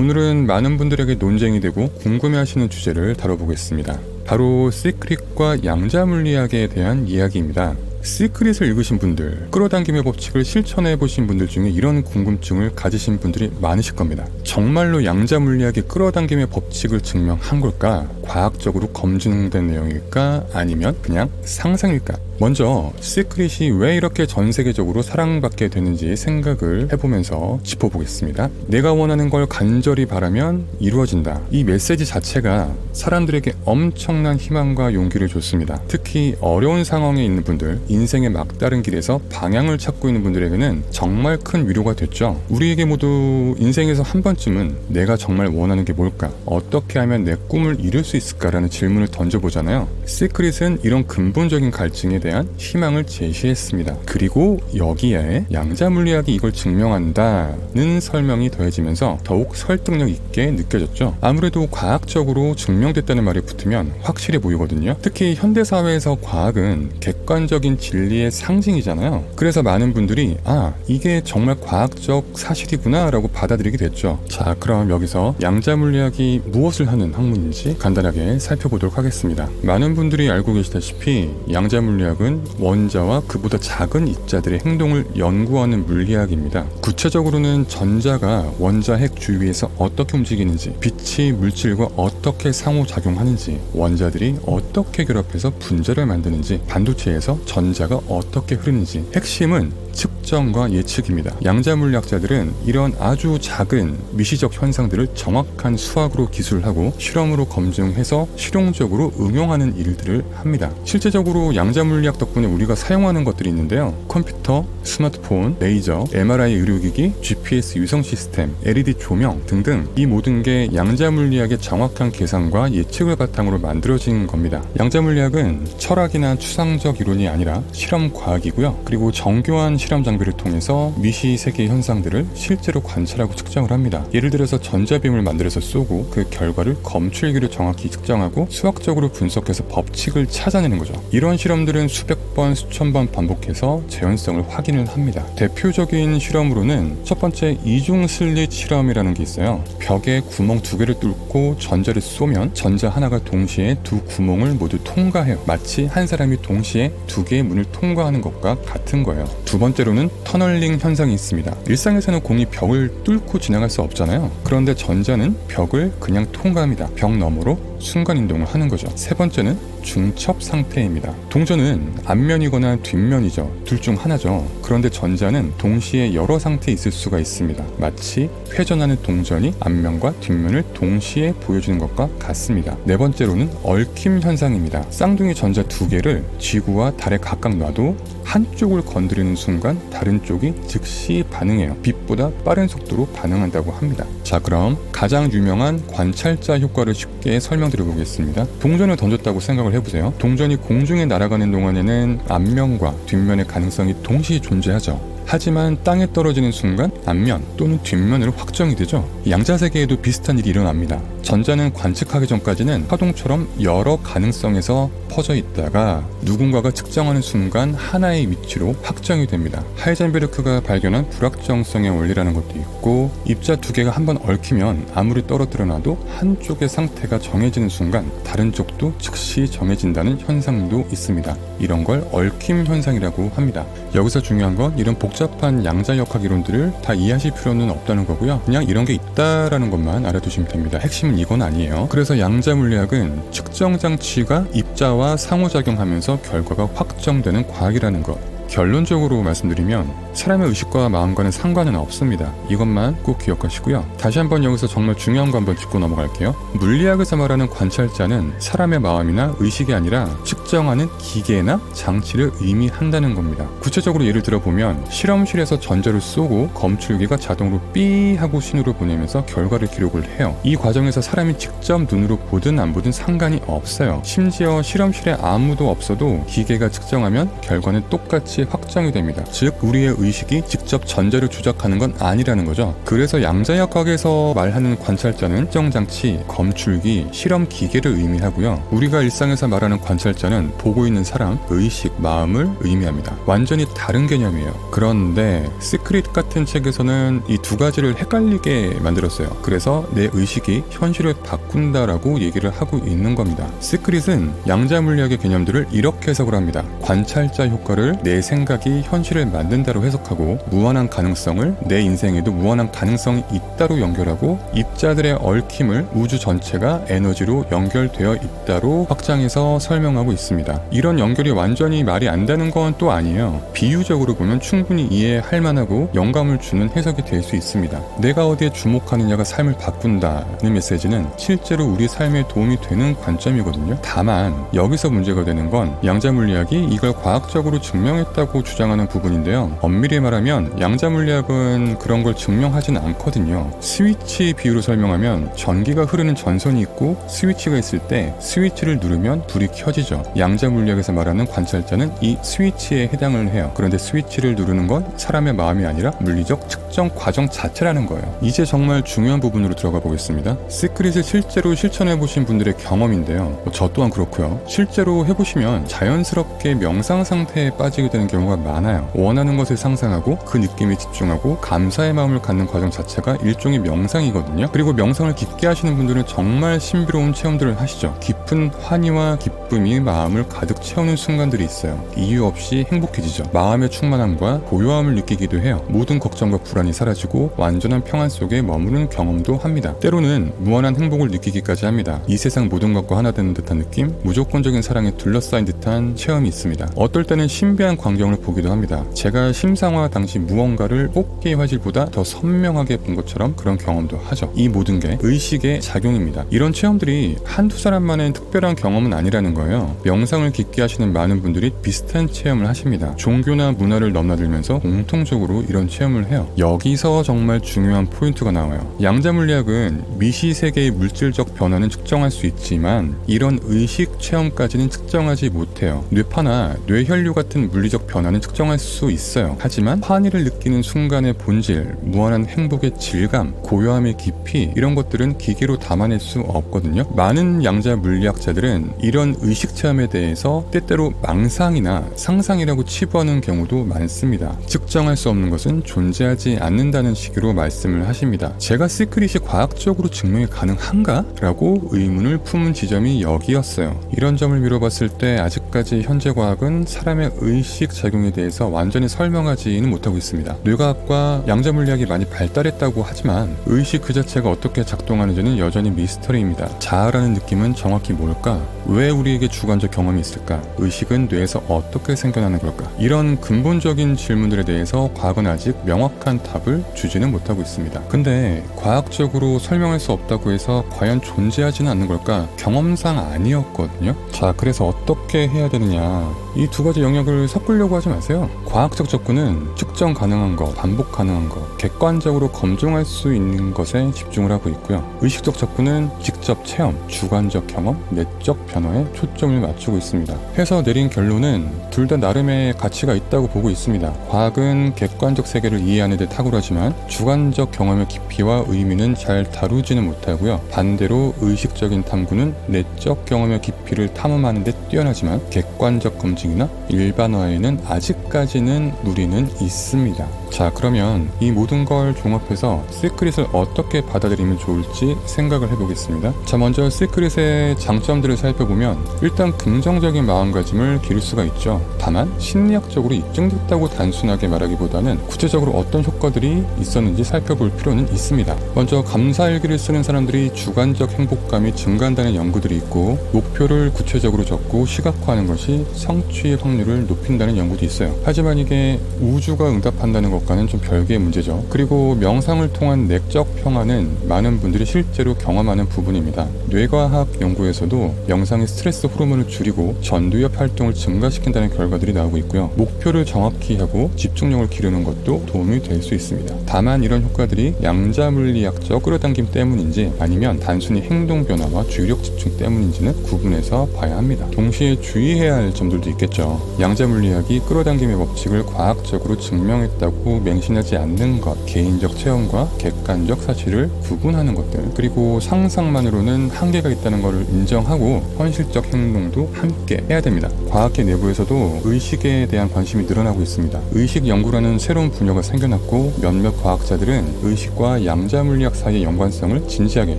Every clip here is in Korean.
오늘은 많은 분들에게 논쟁이 되고 궁금해하시는 주제를 다뤄보겠습니다. 바로 시크릿과 양자 물리학에 대한 이야기입니다. 시크릿을 읽으신 분들, 끌어당김의 법칙을 실천해 보신 분들 중에 이런 궁금증을 가지신 분들이 많으실 겁니다. 정말로 양자 물리학이 끌어당김의 법칙을 증명한 걸까? 과학적으로 검증된 내용일까? 아니면 그냥 상상일까? 먼저 시크릿이 왜 이렇게 전 세계적으로 사랑받게 되는지 생각을 해보면서 짚어보겠습니다. 내가 원하는 걸 간절히 바라면 이루어진다. 이 메시지 자체가 사람들에게 엄청난 희망과 용기를 줬습니다. 특히 어려운 상황에 있는 분들, 인생의 막다른 길에서 방향을 찾고 있는 분들에게는 정말 큰 위로가 됐죠. 우리에게 모두 인생에서 한 번쯤은 내가 정말 원하는 게 뭘까? 어떻게 하면 내 꿈을 이룰 수 있을까라는 질문을 던져보잖아요. 시크릿은 이런 근본적인 갈증에 대한 희망을 제시했습니다. 그리고 여기에 양자 물리학이 이걸 증명한다는 설명이 더해지면서 더욱 설득력 있게 느껴졌죠. 아무래도 과학적으로 증명됐다는 말이 붙으면 확실해 보이거든요. 특히 현대사회에서 과학은 객관적인 진리의 상징이잖아요. 그래서 많은 분들이 이게 정말 과학적 사실이구나 라고 받아들이게 됐죠. 자, 그럼 여기서 양자 물리학이 무엇을 하는 학문인지 간단하게 살펴보도록 하겠습니다. 많은 분들이 알고 계시다시피 양자 물리학은 원자와 그보다 작은 입자들의 행동을 연구하는 물리학입니다. 구체적으로는 전자가 원자 핵 주위에서 어떻게 움직이는지, 빛이 물질과 어떻게 상호작용하는지, 원자들이 어떻게 결합해서 분자를 만드는지, 반도체에서 전자가 어떻게 흐르는지, 핵심은 측정과 예측입니다. 양자 물리학자들은 이런 아주 작은 미시적 현상들을 정확한 수학으로 기술하고 실험으로 검증해서 실용적으로 응용하는 일들을 합니다. 실제적으로 양자 물리학 덕분에 우리가 사용하는 것들이 있는데요. 컴퓨터, 스마트폰, 레이저, MRI 의료기기, GPS 위성 시스템, LED 조명 등등 이 모든 게 양자 물리학의 정확한 계산과 예측을 바탕으로 만들어진 겁니다. 양자 물리학은 철학이나 추상적 이론이 아니라 실험 과학이고요. 그리고 정교한 실험 장비를 통해서 미시 세계 현상들을 실제로 관찰하고 측정을 합니다. 예를 들어서 전자빔을 만들어서 쏘고 그 결과를 검출기로 정확히 측정하고 수학적으로 분석해서 법칙을 찾아내는 거죠. 이런 실험들은 수백 번, 수천 번 반복해서 재현성을 확인을 합니다. 대표적인 실험으로는 첫 번째 이중 슬릿 실험이라는 게 있어요. 벽에 구멍 2개를 뚫고 전자를 쏘면 전자 하나가 동시에 두 구멍을 모두 통과해요. 마치 한 사람이 동시에 2개의 문을 통과하는 것과 같은 거예요. 두 번째로는 터널링 현상이 있습니다. 일상에서는 공이 벽을 뚫고 지나갈 수 없잖아요. 그런데 전자는 벽을 그냥 통과합니다. 벽 너머로 순간이동을 하는 거죠. 세 번째는 중첩 상태입니다. 동전은 앞면이거나 뒷면이죠. 둘 중 하나죠. 그런데 전자는 동시에 여러 상태에 있을 수가 있습니다. 마치 회전하는 동전이 앞면과 뒷면을 동시에 보여주는 것과 같습니다. 네 번째로는 얽힘 현상입니다. 쌍둥이 전자 2개를 지구와 달에 각각 놔도 한쪽을 건드리는 순간 다른 쪽이 즉시 반응해요. 빛보다 빠른 속도로 반응한다고 합니다. 자, 그럼 가장 유명한 관찰자 효과를 쉽게 설명드려 보겠습니다. 동전을 던졌다고 생각을 해보세요. 동전이 공중에 날아가는 동안에는 앞면과 뒷면의 가능성이 동시에 존재하죠. 하지만 땅에 떨어지는 순간 앞면 또는 뒷면으로 확정이 되죠. 양자세계에도 비슷한 일이 일어납니다. 전자는 관측하기 전까지는 파동처럼 여러 가능성에서 퍼져 있다가 누군가가 측정하는 순간 하나의 위치로 확정이 됩니다. 하이젠베르크가 발견한 불확정성의 원리라는 것도 있고, 입자 2개가 한번 얽히면 아무리 떨어뜨려 놔도 한쪽의 상태가 정해지는 순간 다른 쪽도 즉시 정해진다는 현상도 있습니다. 이런 걸 얽힘 현상이라고 합니다. 여기서 중요한 건 이런 복잡한 양자역학 이론들을 다 이해하실 필요는 없다는 거고요. 그냥 이런 게 있다라는 것만 알아두시면 됩니다. 핵심은 이건 아니에요. 그래서 양자 물리학은 측정 장치가 입자와 상호작용하면서 결과가 확정되는 과학이라는 것. 결론적으로 말씀드리면 사람의 의식과 마음과는 상관은 없습니다. 이것만 꼭 기억하시고요. 다시 한번 여기서 정말 중요한 거 한번 짚고 넘어갈게요. 물리학에서 말하는 관찰자는 사람의 마음이나 의식이 아니라 측정하는 기계나 장치를 의미한다는 겁니다. 구체적으로 예를 들어보면 실험실에서 전자를 쏘고 검출기가 자동으로 삐 하고 신호를 보내면서 결과를 기록을 해요. 이 과정에서 사람이 직접 눈으로 보든 안 보든 상관이 없어요. 심지어 실험실에 아무도 없어도 기계가 측정하면 결과는 똑같이 다시 확정이 됩니다. 즉 우리의 의식이 직접 전자를 조작하는 건 아니라는 거죠. 그래서 양자역학에서 말하는 관찰자는 측정장치, 검출기, 실험 기계를 의미하고요. 우리가 일상에서 말하는 관찰자는 보고 있는 사람, 의식, 마음을 의미합니다. 완전히 다른 개념이에요. 그런데 시크릿 같은 책에서는 이 두 가지를 헷갈리게 만들었어요. 그래서 내 의식이 현실을 바꾼다라고 얘기를 하고 있는 겁니다. 시크릿은 양자물리학의 개념들을 이렇게 해석을 합니다. 관찰자 효과를 내 생각이 현실을 만든다로 해석하고, 무한한 가능성을 내 인생에도 무한한 가능성이 있다로 연결하고, 입자들의 얽힘을 우주 전체가 에너지로 연결되어 있다로 확장해서 설명하고 있습니다. 이런 연결이 완전히 말이 안 되는 건 또 아니에요. 비유적으로 보면 충분히 이해할 만하고 영감을 주는 해석이 될 수 있습니다. 내가 어디에 주목하느냐가 삶을 바꾼다는 메시지는 실제로 우리 삶에 도움이 되는 관점이거든요. 다만 여기서 문제가 되는 건 양자물리학이 이걸 과학적으로 증명했다고 주장하는 부분인데요. 엄밀히 말하면 양자물리학은 그런 걸 증명하진 않거든요. 스위치 비유로 설명하면 전기가 흐르는 전선이 있고 스위치가 있을 때 스위치를 누르면 불이 켜지죠. 양자물리학에서 말하는 관찰자는 이 스위치에 해당을 해요. 그런데 스위치를 누르는 건 사람의 마음이 아니라 물리적 측정 과정 자체라는 거예요. 이제 정말 중요한 부분으로 들어가 보겠습니다. 시크릿을 실제로 실천해 보신 분들의 경험인데요. 저 또한 그렇고요. 실제로 해보시면 자연스럽게 명상 상태에 빠지게 되는 경우가 많아요. 원하는 것을 상상하고 그 느낌에 집중하고 감사의 마음을 갖는 과정 자체가 일종의 명상이거든요. 그리고 명상을 깊게 하시는 분들은 정말 신비로운 체험들을 하시죠. 깊은 환희와 기쁨이 마음을 가득 채우는 순간들이 있어요. 이유 없이 행복해지죠. 마음의 충만함과 고요함을 느끼기도 해요. 모든 걱정과 불안이 사라지고 완전한 평안 속에 머무는 경험도 합니다. 때로는 무한한 행복을 느끼기까지 합니다. 이 세상 모든 것과 하나 되는 듯한 느낌, 무조건적인 사랑에 둘러싸인 듯한 체험이 있습니다. 어떨 때는 신비한 광경을 보기도 합니다. 제가 심상화 당시 무언가를 뽑기의 화질보다 더 선명하게 본 것처럼 그런 경험도 하죠. 이 모든 게 의식의 작용입니다. 이런 체험들이 한두 사람만의 특별한 경험은 아니라는 거예요. 명상을 깊게 하시는 많은 분들이 비슷한 체험을 하십니다. 종교나 문화를 넘나들면서 공통적으로 이런 체험을 해요. 여기서 정말 중요한 포인트가 나와요. 양자물리학은 미시세계의 물질적 변화는 측정할 수 있지만 이런 의식 체험까지는 측정하지 못해요. 뇌파나 뇌혈류 같은 물리적 변화는 측정할 수 있어요. 하지만 환희를 느끼는 순간의 본질, 무한한 행복의 질감, 고요함의 깊이, 이런 것들은 기계로 담아낼 수 없거든요. 많은 양자물리학자들은 이런 의식 체험에 대해서 때때로 망상이나 상상이라고 치부하는 경우도 많습니다. 측정할 수 없는 것은 존재하지 않는다는 식으로 말씀을 하십니다. 제가 시크릿이 과학적으로 증명이 가능한가? 라고 의문을 품은 지점이 여기였어요. 이런 점을 미뤄봤을 때 아직까지 현재 과학은 사람의 의식 작용에 대해서 완전히 설명하지는 못하고 있습니다. 뇌과학과 양자물리학이 많이 발달했다고 하지만 의식 그 자체가 어떻게 작동하는지는 여전히 미스터리입니다. 자아라는 느낌은 정확히 뭘까? 왜 우리에게 주관적 경험이 있을까? 의식은 뇌에서 어떻게 생겨나는 걸까? 이런 근본적인 질문들에 대해서 과학은 아직 명확한 답을 주지는 못하고 있습니다. 근데 과학적으로 설명할 수 없다고 해서 과연 존재하지는 않는 걸까? 경험상 아니었거든요. 자, 그래서 어떻게 해야 되느냐? 이 두 가지 영역을 섞으려고 하지 마세요. 과학적 접근은 측정 가능한 것, 반복 가능한 것, 객관적으로 검증할 수 있는 것에 집중을 하고 있고요. 의식적 접근은 직접 체험, 주관적 경험, 내적 변화에 초점을 맞추고 있습니다. 해서 내린 결론은 둘 다 나름의 가치가 있다고 보고 있습니다. 과학은 객관적 세계를 이해하는 데 탁월하지만 주관적 경험의 깊이와 의미는 잘 다루지는 못하고요. 반대로 의식적인 탐구는 내적 경험의 깊이를 탐험하는 데 뛰어나지만 객관적 검증이나 일반화에는 아직까지는 무리는 있습니다. 자, 그러면 이 모든 걸 종합해서 시크릿을 어떻게 받아들이면 좋을지 생각을 해보겠습니다. 자, 먼저 시크릿의 장점들을 살펴보면 일단 긍정적인 마음가짐을 기를 수가 있죠. 다만 심리학적으로 입증됐다고 단순하게 말하기보다는 구체적으로 어떤 효과들이 있었는지 살펴볼 필요는 있습니다. 먼저 감사일기를 쓰는 사람들이 주관적 행복감이 증가한다는 연구들이 있고, 목표를 구체적으로 적고 시각화하는 것이 성취의 확률을 높인다는 연구도 있어요. 하지만 이게 우주가 응답한다는 것 것과는 좀 별개의 문제죠. 그리고 명상을 통한 내적 평화는 많은 분들이 실제로 경험하는 부분입니다. 뇌과학 연구에서도 명상이 스트레스 호르몬을 줄이고 전두엽 활동을 증가시킨다는 결과들이 나오고 있고요. 목표를 정확히 하고 집중력을 기르는 것도 도움이 될 수 있습니다. 다만 이런 효과들이 양자물리학적 끌어당김 때문인지 아니면 단순히 행동 변화와 주의력 집중 때문인지는 구분해서 봐야 합니다. 동시에 주의해야 할 점들도 있겠죠. 양자물리학이 끌어당김의 법칙을 과학적으로 증명했다고 맹신하지 않는 것, 개인적 체험과 객관적 사실을 구분하는 것들, 그리고 상상만으로는 한계가 있다는 것을 인정하고 현실적 행동도 함께 해야 됩니다. 과학계 내부에서도 의식에 대한 관심이 늘어나고 있습니다. 의식 연구라는 새로운 분야가 생겨났고 몇몇 과학자들은 의식과 양자물리학 사이의 연관성을 진지하게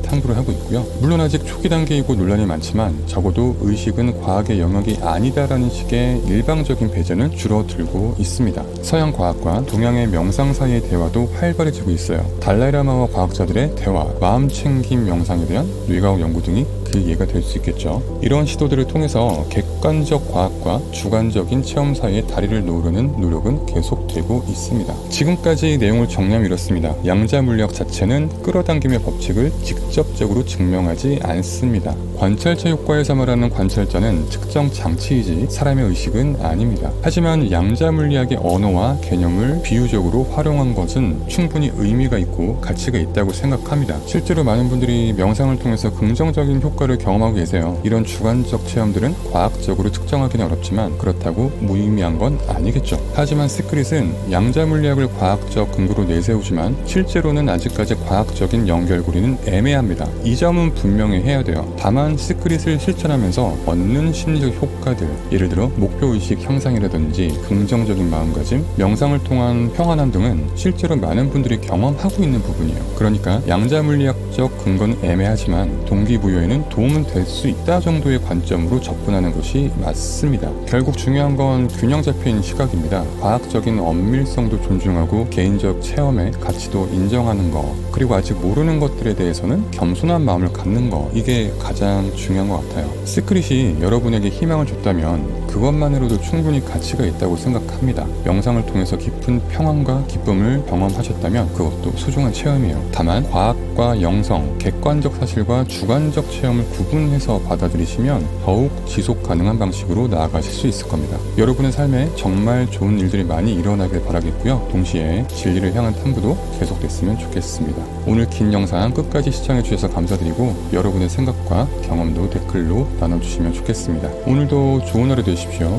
탐구를 하고 있고요. 물론 아직 초기 단계이고 논란이 많지만 적어도 의식은 과학의 영역이 아니다라는 식의 일방적인 배제는 줄어들고 있습니다. 서양 과학과 동양의 명상 사이의 대화도 활발해지고 있어요. 달라이라마와 과학자들의 대화, 마음챙김 명상에 대한 뇌과학 연구 등이 그 예가 될 수 있겠죠. 이런 시도들을 통해서 객관적 과학과 주관적인 체험 사이에 다리를 놓으려는 노력은 계속되고 있습니다. 지금까지 내용을 정리하면 이렇습니다. 양자물리학 자체는 끌어당김의 법칙을 직접적으로 증명하지 않습니다. 관찰자 효과에서 말하는 관찰자는 측정 장치이지 사람의 의식은 아닙니다. 하지만 양자물리학의 언어와 개념을 비유적으로 활용한 것은 충분히 의미가 있고 가치가 있다고 생각합니다. 실제로 많은 분들이 명상을 통해서 긍정적인 효과를 경험하고 계세요. 이런 주관적 체험들은 과학적으로 측정하기는 어렵지만 그렇다고 무의미한 건 아니겠죠. 하지만 시크릿은 양자물리학을 과학적 근거로 내세우지만 실제로는 아직까지 과학적인 연결고리는 애매합니다. 이 점은 분명히 해야 돼요. 다만 시크릿을 실천하면서 얻는 심리적 효과들, 예를 들어 목표의식 향상이라든지 긍정적인 마음가짐, 명상을 통한 평안함 등은 실제로 많은 분들이 경험하고 있는 부분이에요. 그러니까 양자물리학적 근거는 애매하지만 동기부여에는 도움은 될 수 있다 정도의 관점으로 접근하는 것이 맞습니다. 결국 중요한 건 균형 잡힌 시각입니다. 과학적인 엄밀성도 존중하고 개인적 체험의 가치도 인정하는 거, 그리고 아직 모르는 것들에 대해서는 겸손한 마음을 갖는 거, 이게 가장 중요한 것 같아요. 시크릿이 여러분에게 희망을 줬다면 그것만으로도 충분히 가치가 있다고 생각합니다. 영상을 통해서 깊은 평안과 기쁨을 경험하셨다면 그것도 소중한 체험이에요. 다만 과학과 영성, 객관적 사실과 주관적 체험을 구분해서 받아들이시면 더욱 지속 가능한 방식으로 나아가실 수 있을 겁니다. 여러분의 삶에 정말 좋은 일들이 많이 일어나길 바라겠고요. 동시에 진리를 향한 탐구도 계속됐으면 좋겠습니다. 오늘 긴 영상 끝까지 시청해주셔서 감사드리고 여러분의 생각과 경험도 댓글로 나눠주시면 좋겠습니다. 오늘도 좋은 하루 되십시오.